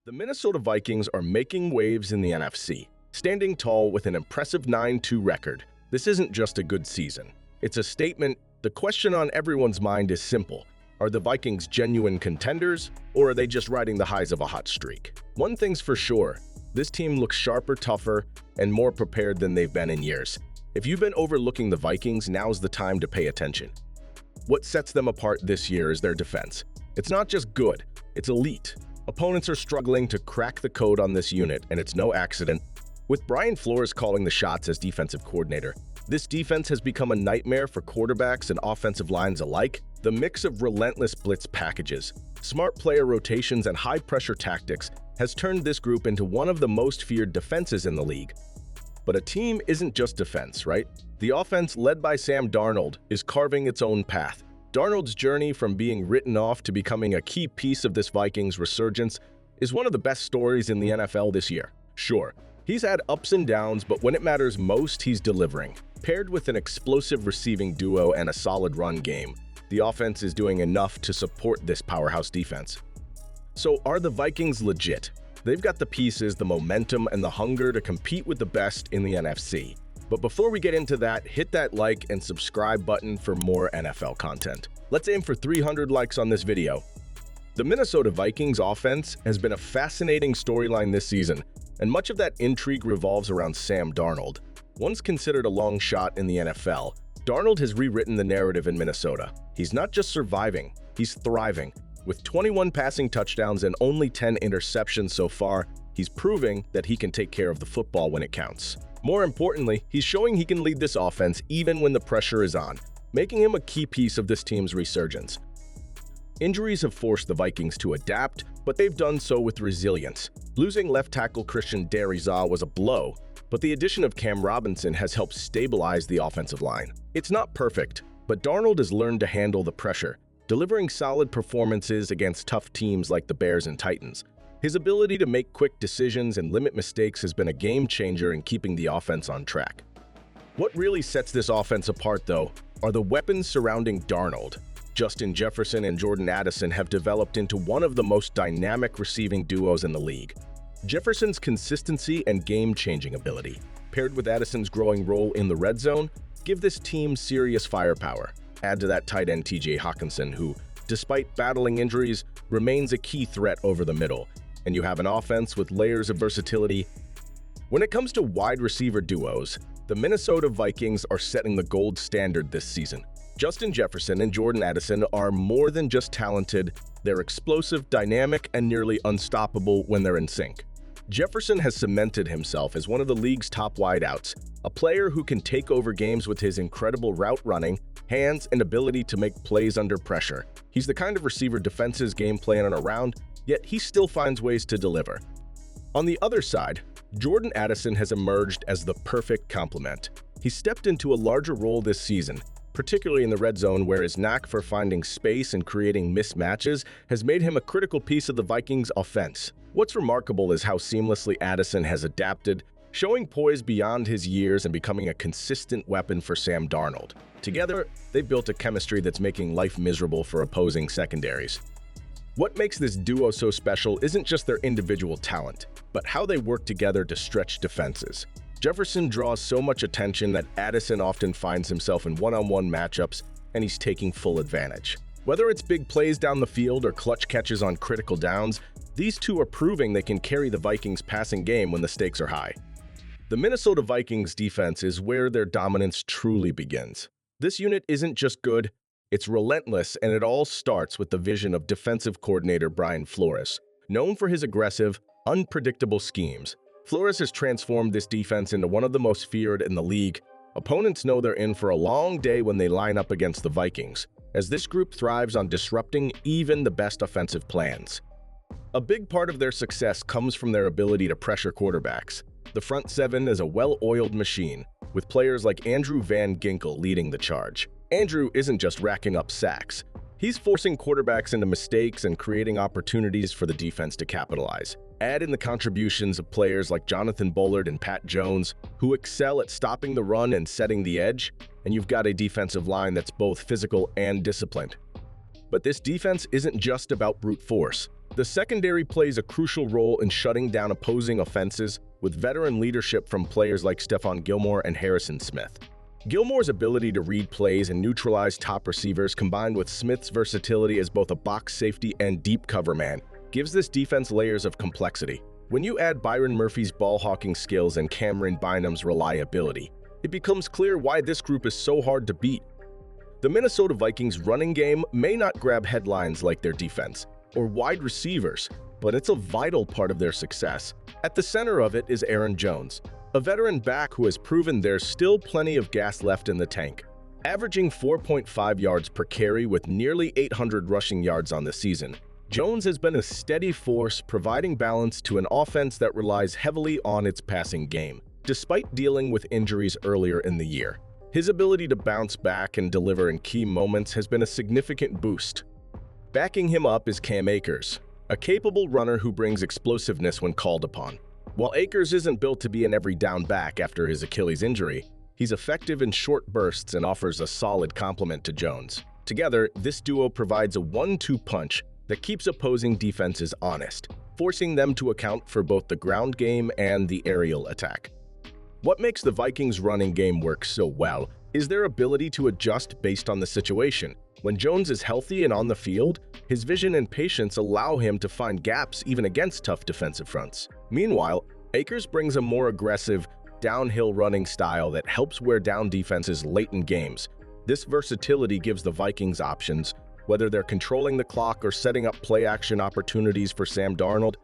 The Minnesota Vikings are making waves in the NFC, standing tall with an impressive 9-2 record. This isn't just a good season. It's a statement. The question on everyone's mind is simple. Are the Vikings genuine contenders, or are they just riding the highs of a hot streak? One thing's for sure, this team looks sharper, tougher, and more prepared than they've been in years. If you've been overlooking the Vikings, now's the time to pay attention. What sets them apart this year is their defense. It's not just good, it's elite. Opponents are struggling to crack the code on this unit, and it's no accident. With Brian Flores calling the shots as defensive coordinator, this defense has become a nightmare for quarterbacks and offensive lines alike. The mix of relentless blitz packages, smart player rotations, and high-pressure tactics has turned this group into one of the most feared defenses in the league. But a team isn't just defense, right? The offense, led by Sam Darnold, is carving its own path. Darnold's journey from being written off to becoming a key piece of this Vikings resurgence is one of the best stories in the NFL this year. Sure, he's had ups and downs, but when it matters most, he's delivering. Paired with an explosive receiving duo and a solid run game, the offense is doing enough to support this powerhouse defense. So are the Vikings legit? They've got the pieces, the momentum, and the hunger to compete with the best in the NFC. But before we get into that, hit that like and subscribe button for more NFL content. Let's aim for 300 likes on this video. The Minnesota Vikings offense has been a fascinating storyline this season, and much of that intrigue revolves around Sam Darnold. Once considered a long shot in the NFL, Darnold has rewritten the narrative in Minnesota. He's not just surviving, he's thriving. With 21 passing touchdowns and only 10 interceptions so far, he's proving that he can take care of the football when it counts. More importantly, he's showing he can lead this offense even when the pressure is on, making him a key piece of this team's resurgence. Injuries have forced the Vikings to adapt, but they've done so with resilience. Losing left tackle Christian Darrisaw was a blow, but the addition of Cam Robinson has helped stabilize the offensive line. It's not perfect, but Darnold has learned to handle the pressure, delivering solid performances against tough teams like the Bears and Titans. His ability to make quick decisions and limit mistakes has been a game-changer in keeping the offense on track. What really sets this offense apart, though, are the weapons surrounding Darnold. Justin Jefferson and Jordan Addison have developed into one of the most dynamic receiving duos in the league. Jefferson's consistency and game-changing ability, paired with Addison's growing role in the red zone, give this team serious firepower. Add to that tight end TJ Hawkinson, who, despite battling injuries, remains a key threat over the middle, and you have an offense with layers of versatility. When it comes to wide receiver duos, the Minnesota Vikings are setting the gold standard this season. Justin Jefferson and Jordan Addison are more than just talented, they're explosive, dynamic, and nearly unstoppable when they're in sync. Jefferson has cemented himself as one of the league's top wideouts, a player who can take over games with his incredible route running, hands, and ability to make plays under pressure. He's the kind of receiver defenses game plan around, yet he still finds ways to deliver. On the other side, Jordan Addison has emerged as the perfect complement. He stepped into a larger role this season, particularly in the red zone, where his knack for finding space and creating mismatches has made him a critical piece of the Vikings' offense. What's remarkable is how seamlessly Addison has adapted, showing poise beyond his years and becoming a consistent weapon for Sam Darnold. Together, they've built a chemistry that's making life miserable for opposing secondaries. What makes this duo so special isn't just their individual talent, but how they work together to stretch defenses. Jefferson draws so much attention that Addison often finds himself in one-on-one matchups, and he's taking full advantage. Whether it's big plays down the field or clutch catches on critical downs, these two are proving they can carry the Vikings' passing game when the stakes are high. The Minnesota Vikings defense is where their dominance truly begins. This unit isn't just good, it's relentless, and it all starts with the vision of defensive coordinator Brian Flores. Known for his aggressive, unpredictable schemes, Flores has transformed this defense into one of the most feared in the league. Opponents know they're in for a long day when they line up against the Vikings, as this group thrives on disrupting even the best offensive plans. A big part of their success comes from their ability to pressure quarterbacks. The front seven is a well-oiled machine, with players like Andrew Van Ginkel leading the charge. Andrew isn't just racking up sacks. He's forcing quarterbacks into mistakes and creating opportunities for the defense to capitalize. Add in the contributions of players like Jonathan Bullard and Pat Jones, who excel at stopping the run and setting the edge, and you've got a defensive line that's both physical and disciplined. But this defense isn't just about brute force. The secondary plays a crucial role in shutting down opposing offenses, with veteran leadership from players like Stephon Gilmore and Harrison Smith. Gilmore's ability to read plays and neutralize top receivers, combined with Smith's versatility as both a box safety and deep cover man, gives this defense layers of complexity. When you add Byron Murphy's ball-hawking skills and Cameron Bynum's reliability, it becomes clear why this group is so hard to beat. The Minnesota Vikings' running game may not grab headlines like their defense or wide receivers, but it's a vital part of their success. At the center of it is Aaron Jones, a veteran back who has proven there's still plenty of gas left in the tank. Averaging 4.5 yards per carry with nearly 800 rushing yards on the season, Jones has been a steady force, providing balance to an offense that relies heavily on its passing game. Despite dealing with injuries earlier in the year, his ability to bounce back and deliver in key moments has been a significant boost. Backing him up is Cam Akers, a capable runner who brings explosiveness when called upon. While Akers isn't built to be an every-down back after his Achilles injury, he's effective in short bursts and offers a solid complement to Jones. Together, this duo provides a 1-2 punch that keeps opposing defenses honest, forcing them to account for both the ground game and the aerial attack. What makes the Vikings' running game work so well is their ability to adjust based on the situation. When Jones is healthy and on the field, his vision and patience allow him to find gaps even against tough defensive fronts. Meanwhile, Akers brings a more aggressive, downhill running style that helps wear down defenses late in games. This versatility gives the Vikings options, whether they're controlling the clock or setting up play-action opportunities for Sam Darnold.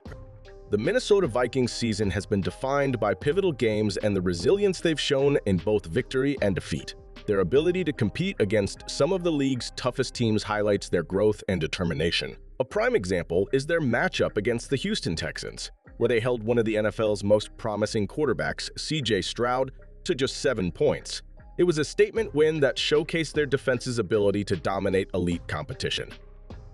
The Minnesota Vikings season has been defined by pivotal games and the resilience they've shown in both victory and defeat. Their ability to compete against some of the league's toughest teams highlights their growth and determination. A prime example is their matchup against the Houston Texans, where they held one of the NFL's most promising quarterbacks, C.J. Stroud, to just 7 points. It was a statement win that showcased their defense's ability to dominate elite competition.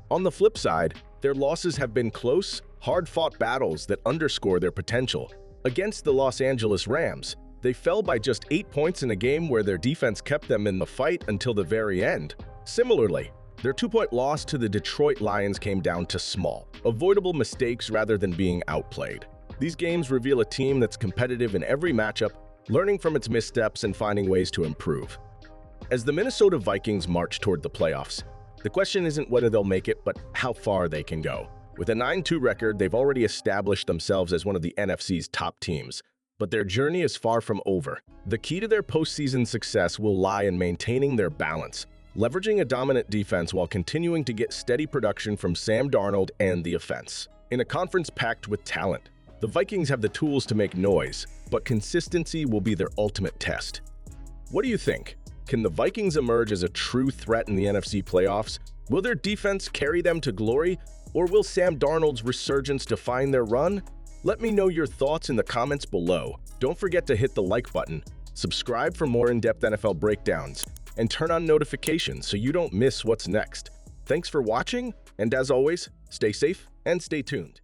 On the flip side, their losses have been close, hard-fought battles that underscore their potential. Against the Los Angeles Rams, they fell by just 8 points in a game where their defense kept them in the fight until the very end. Similarly, their 2-point loss to the Detroit Lions came down to small, avoidable mistakes rather than being outplayed. These games reveal a team that's competitive in every matchup, learning from its missteps and finding ways to improve. As the Minnesota Vikings march toward the playoffs, the question isn't whether they'll make it, but how far they can go. With a 9-2 record, they've already established themselves as one of the NFC's top teams, but their journey is far from over. The key to their postseason success will lie in maintaining their balance, leveraging a dominant defense while continuing to get steady production from Sam Darnold and the offense. In a conference packed with talent, the Vikings have the tools to make noise, but consistency will be their ultimate test. What do you think? Can the Vikings emerge as a true threat in the NFC playoffs? Will their defense carry them to glory, or will Sam Darnold's resurgence define their run? Let me know your thoughts in the comments below. Don't forget to hit the like button, subscribe for more in-depth NFL breakdowns, and turn on notifications so you don't miss what's next. Thanks for watching, and as always, stay safe and stay tuned.